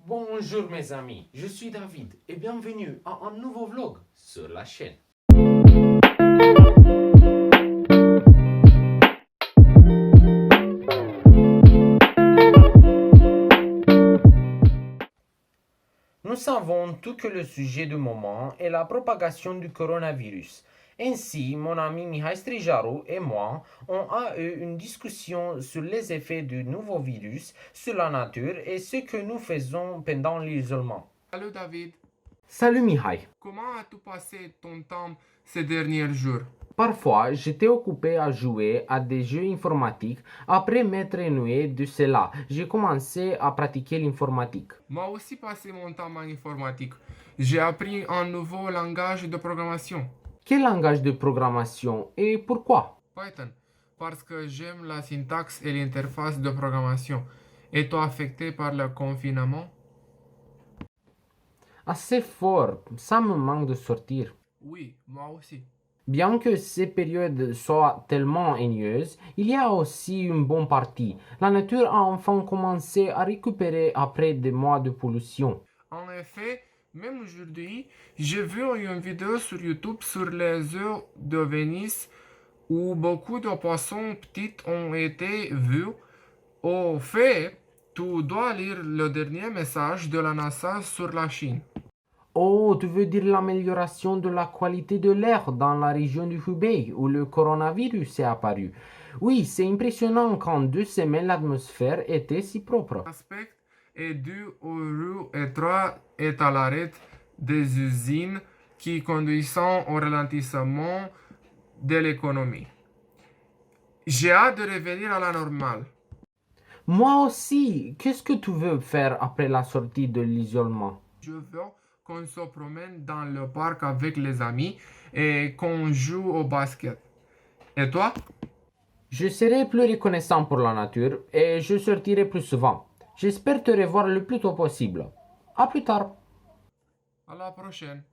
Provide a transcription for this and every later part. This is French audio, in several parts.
Bonjour mes amis, je suis David et bienvenue à un nouveau vlog sur la chaîne. Nous savons tout que le sujet du moment est la propagation du coronavirus. Ainsi, mon ami Mihai Strijaru et moi, on a eu une discussion sur les effets du nouveau virus sur la nature et ce que nous faisons pendant l'isolement. Salut David, Salut Mihai. comment as-tu passé ton temps ces derniers jours? Parfois, j'étais occupé à jouer à des jeux informatiques. Après m'être ennuyé de cela, j'ai commencé à pratiquer l'informatique. Moi aussi passé mon temps en informatique. J'ai appris un nouveau langage de programmation, Quel langage de programmation et pourquoi? Python, parce que j'aime la syntaxe et l'interface de programmation. Es-tu affecté par le confinement? Assez fort, ça me manque de sortir. Oui, moi aussi. Bien que ces périodes soient tellement ennuyeuses, il y a aussi une bonne partie. La nature a enfin commencé à récupérer après des mois de pollution. En effet, même aujourd'hui, j'ai vu une vidéo sur YouTube sur les eaux de Venise où beaucoup de poissons petits ont été vus. Au fait, tu dois lire le dernier message de la NASA sur la Chine. Oh, tu veux dire l'amélioration de la qualité de l'air dans la région du Hubei où le coronavirus est apparu. Oui, c'est impressionnant qu'en 2 semaines l'atmosphère était si propre. L'aspect est dû aux rues étroites et à l'arrêt des usines qui conduisent au ralentissement de l'économie. J'ai hâte de revenir à la normale. Moi aussi, qu'est-ce que tu veux faire après la sortie de l'isolement? Je veux qu'on se promène dans le parc avec les amis et qu'on joue au basket. Et toi? Je serai plus reconnaissant pour la nature et je sortirai plus souvent. J'espère te revoir le plus tôt possible. À plus tard. À la prochaine.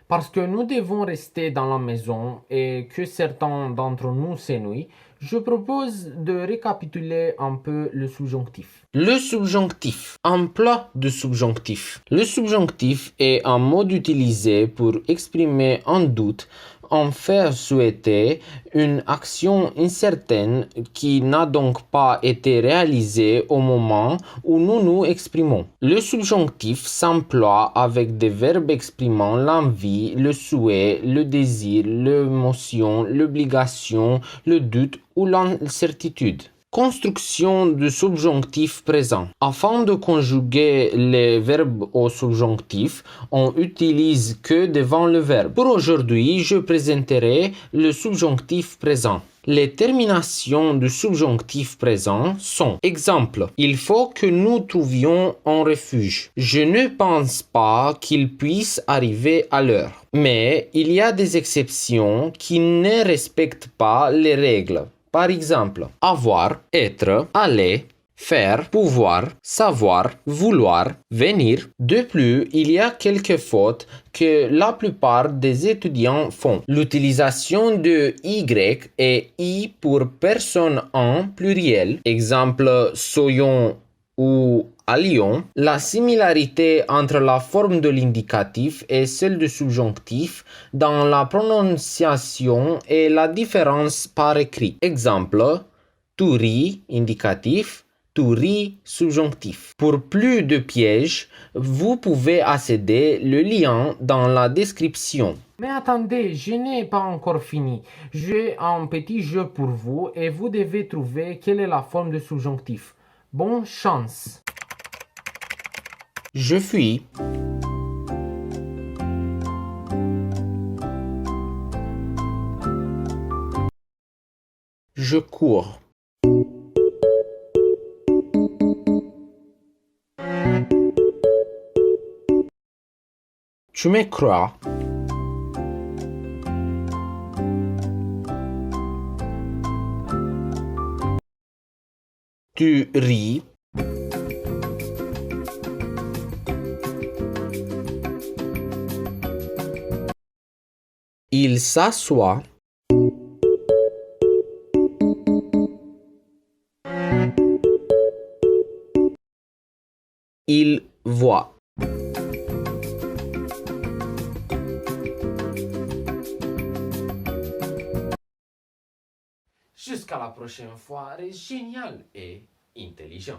Parce que nous devons rester dans la maison et que certains d'entre nous s'ennuient, je propose de récapituler un peu le subjonctif. Le subjonctif. Emploi de subjonctif. Le subjonctif est un mot utilisé pour exprimer un doute, en faire souhaiter une action incertaine qui n'a donc pas été réalisée au moment où nous nous exprimons. Le subjonctif s'emploie avec des verbes exprimant l'envie, le souhait, le désir, l'émotion, l'obligation, le doute ou l'incertitude. Construction du subjonctif présent. Afin de conjuguer les verbes au subjonctif, on utilise que devant le verbe. Pour aujourd'hui, je présenterai le subjonctif présent. Les terminations du subjonctif présent sont: exemple, il faut que nous trouvions un refuge. Je ne pense pas qu'il puisse arriver à l'heure. Mais il y a des exceptions qui ne respectent pas les règles. Par exemple, avoir, être, aller, faire, pouvoir, savoir, vouloir, venir. De plus, il y a quelques fautes que la plupart des étudiants font. L'utilisation de y et i pour personne en pluriel. Exemple, soyons ou à Lyon, la similarité entre la forme de l'indicatif et celle du subjonctif dans la prononciation et la différence par écrit. Exemple, tu ris, indicatif, tu ris, subjonctif. Pour plus de pièges, vous pouvez accéder le lien dans la description. Mais attendez, je n'ai pas encore fini. J'ai un petit jeu pour vous et vous devez trouver quelle est la forme de subjonctif. Bonne chance. Je fuis. Je cours. Tu me crois? Tu ris. Il s'assoit. Il voit. Jusqu'à la prochaine fois, reste génial et intelligent.